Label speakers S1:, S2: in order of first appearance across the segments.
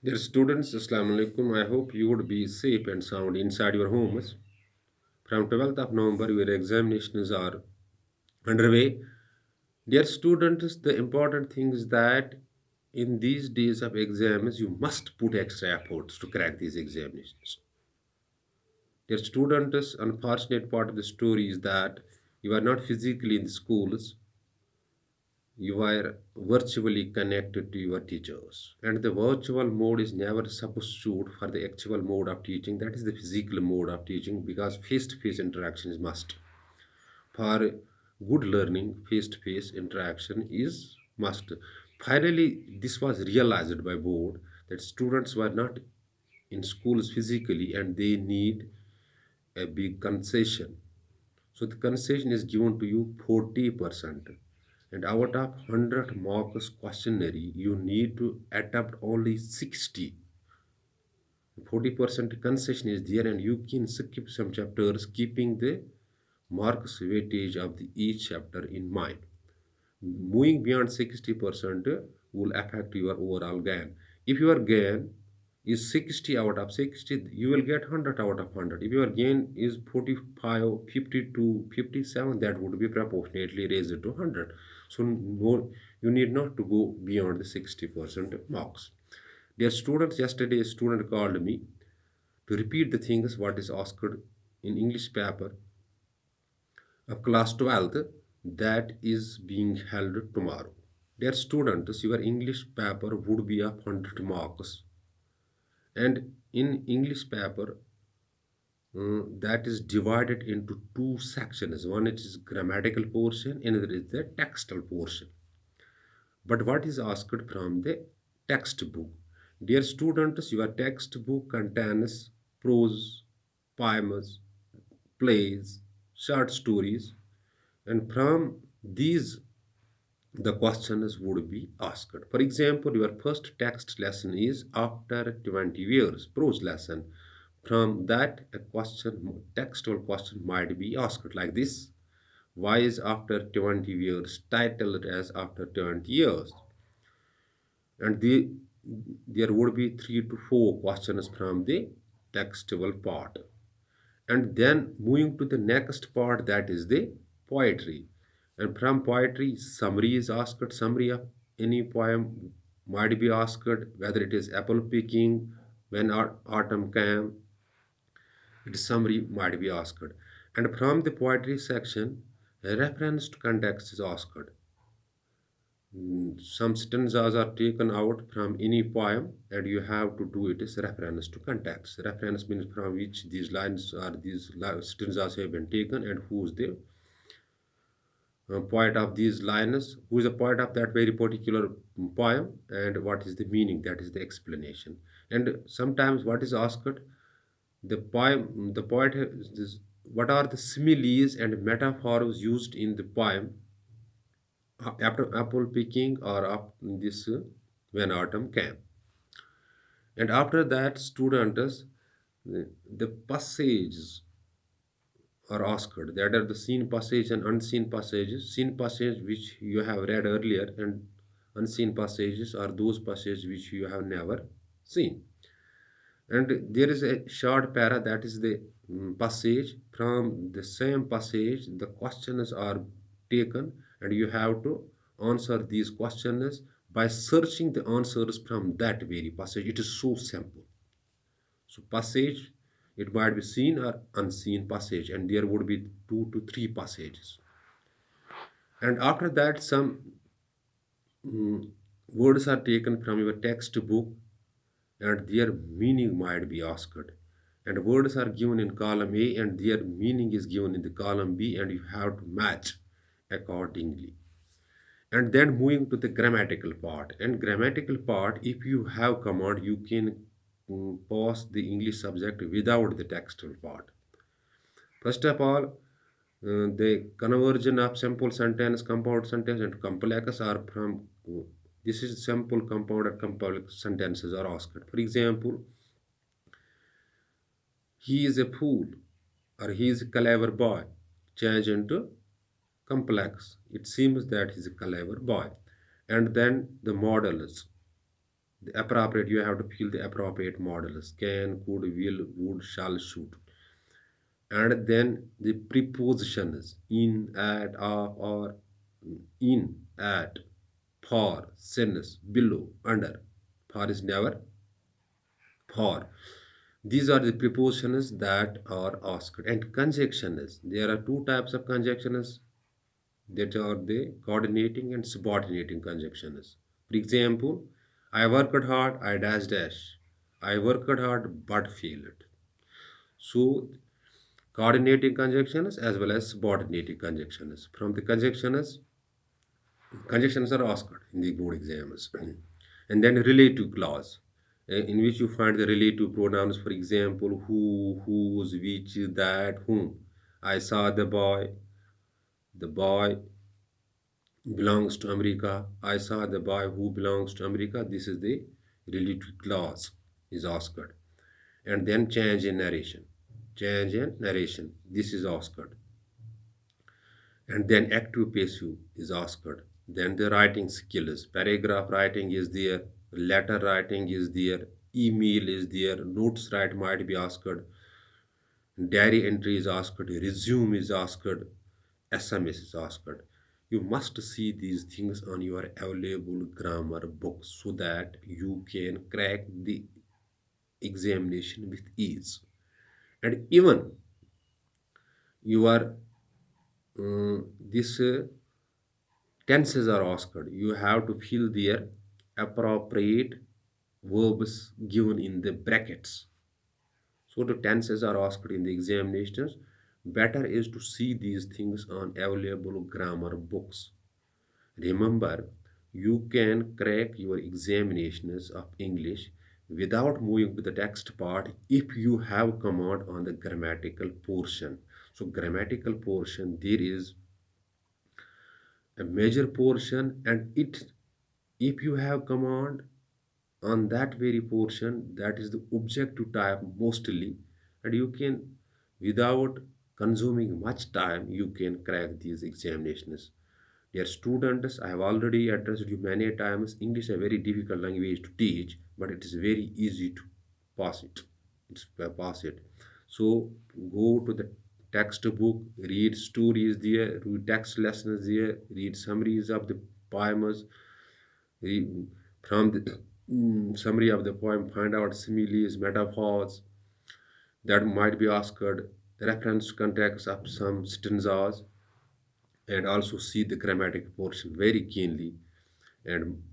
S1: Dear students, Assalamu alaikum. I hope you would be safe and sound inside your homes. From 12th of November, your examinations are underway. Dear students, the important thing is that in these days of exams, you must put extra efforts to crack these examinations. Dear students, unfortunate part of the story is that you are not physically in the schools, you are virtually connected to your teachers, and the virtual mode is never a substitute for the actual mode of teaching, that is the physical mode of teaching, because face-to-face interaction is must for good learning. Face-to-face interaction is must. Finally, this was realized by board that students were not in schools physically and they need a big concession. So the concession is given to you 40%. And out of 100 marks questionnaire, you need to attempt only 60. 40% concession is there and you can skip some chapters keeping the marks weightage of the each chapter in mind. Moving beyond 60% will affect your overall gain. If your gain is 60 out of 60, you will get 100 out of 100. If your gain is 45, 52, 57, that would be proportionately raised to 100. So no, you need not to go beyond the 60% marks. Dear students, yesterday a student called me to repeat the things what is asked in English paper of class 12th that is being held tomorrow. Dear students, your English paper would be of 100 marks. And in English paper, that is divided into two sections. One it is grammatical portion, another is the textual portion. But what is asked from the textbook? Dear students, your textbook contains prose, poems, plays, short stories, and from these the questions would be asked. For example, your first text lesson is after 20 years, prose lesson. From that, a question, textual question might be asked like this. Why is after 20 years titled as after 20 years? And there would be 3 to 4 questions from the textual part. And then moving to the next part, that is the poetry. And from poetry, summary is asked. Summary of any poem might be asked, whether it is apple picking, when autumn came, its summary might be asked. And from the poetry section, a reference to context is asked. Some stanzas are taken out from any poem and you have to do it as reference to context. Reference means from which these lines or these stanzas have been taken and who is the poet of these lines, who is the poet of that very particular poem, and what is the meaning, that is the explanation. And sometimes what is asked, the poet has this, what are the similes and metaphors used in the poem after apple picking or up this when autumn came. And after that, students, the passages are asked. That are the seen passage and unseen passages. Seen passage which you have read earlier, and unseen passages are those passages which you have never seen. And there is a short para, that is the passage. From the same passage, the questions are taken, and you have to answer these questions by searching the answers from that very passage. It is so simple. So passage, it might be seen or unseen passage, and there would be 2 to 3 passages. And after that, some words are taken from your textbook and their meaning might be asked. And words are given in column A and their meaning is given in the column B, and you have to match accordingly. And then moving to the grammatical part. And grammatical part, if you have command, you can pass the English subject without the textual part. First of all, the conversion of simple sentence, compound sentence, and complex are from this is simple, compound, and complex sentences are asked. For example, he is a fool or he is a clever boy. Change into complex. It seems that he's a clever boy. And then the models. The appropriate, you have to fill the appropriate models: can, could, will, would, shall, should. And then the prepositions in, at, of, or, in, at, for, since, below, under. For is never, for. These are the prepositions that are asked. And conjunctions, there are two types of conjunctions, that are the coordinating and subordinating conjunctions. For example, I worked hard, I dash dash. I worked hard but failed. So coordinating conjunctions as well as subordinating conjunctions. From the conjunctions are asked in the board exams. And then relative clause, in which you find the relative pronouns, for example, who, whose, which, that, whom. I saw the boy belongs to America. I saw the boy who belongs to America. This is the relative clause is asked. And then change in narration. Change in narration. This is asked. And then active passive is asked. Then the writing skills. Paragraph writing is there. Letter writing is there. Email is there. Notes write might be asked. Diary entry is asked. Resume is asked. SMS is asked. You must see these things on your available grammar books so that you can crack the examination with ease. And even you are this tenses are asked. You have to fill their appropriate verbs given in the brackets. So the tenses are asked in the examinations. Better is to see these things on available grammar books. Remember, you can crack your examinations of English without moving to the text part if you have command on the grammatical portion. So grammatical portion, there is a major portion, and it, if you have command on that very portion, that is the objective type mostly, and you can, without consuming much time, you can crack these examinations. Dear students, I have already addressed you many times. English is a very difficult language to teach, but it is very easy to pass it. Pass it. So go to the textbook, read stories there, read text lessons there, read summaries of the poems. Read, from the summary of the poem, find out similes, metaphors that might be asked, reference context of some stanzas, and also see the grammatic portion very keenly. And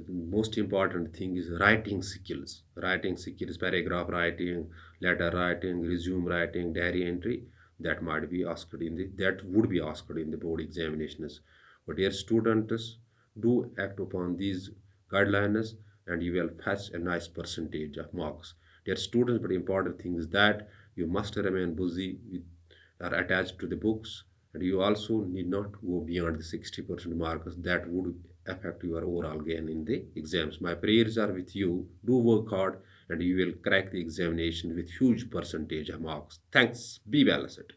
S1: most important thing is writing skills, paragraph writing, letter writing, resume writing, diary entry, that might be asked in the, that would be asked in the board examinations. But dear students, do act upon these guidelines and you will fetch a nice percentage of marks. Dear students, but important thing is that you must remain busy with, are attached to the books, and you also need not go beyond the 60% marks. That would affect your overall gain in the exams. My prayers are with you. Do work hard and you will crack the examination with huge percentage of marks. Thanks. Be well, asset.